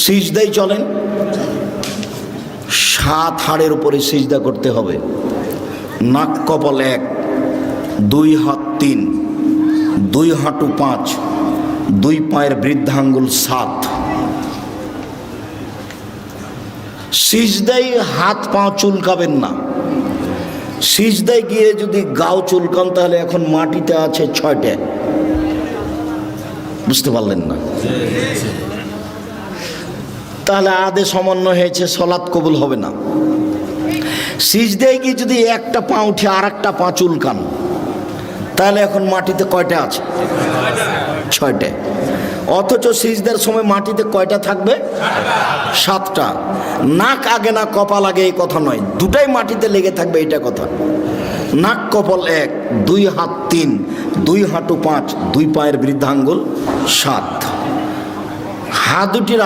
সিজদায় চলেন, 7 হাড়ের উপরে সিজদা করতে হবে। নাক কপাল 1, 2 হাত 3, 2 হাঁটু 5, 2 পায়ের বৃদ্ধাঙ্গুল 7। সিজদায় হাত পা চুলকাবেন না। সিজদায় গিয়ে যদি গাও চুলকান তাহলে এখন মাটিতে আছে 6টা। বুঝতে পারলেন না? তাহলে আদে সমন্বয় হয়েছে, সলাৎ কবুল হবে না। সিজদায় গিয়ে যদি একটা পা উঠে আর একটা পা চুলকান তাহলে এখন মাটিতে কয়টা আছে? 6টা। অথচ সিজদার সময় মাটিতে কয়টা থাকবে? 7টা। নাক আগে না কপাল আগে এই কথা নয়, দুটাই মাটিতে লেগে থাকবে এটা কথা। নাক কপাল 1, 2 হাত 3, 2 হাঁটু 5, 2 পায়ের বৃদ্ধাঙ্গুল 7। হাত দুটির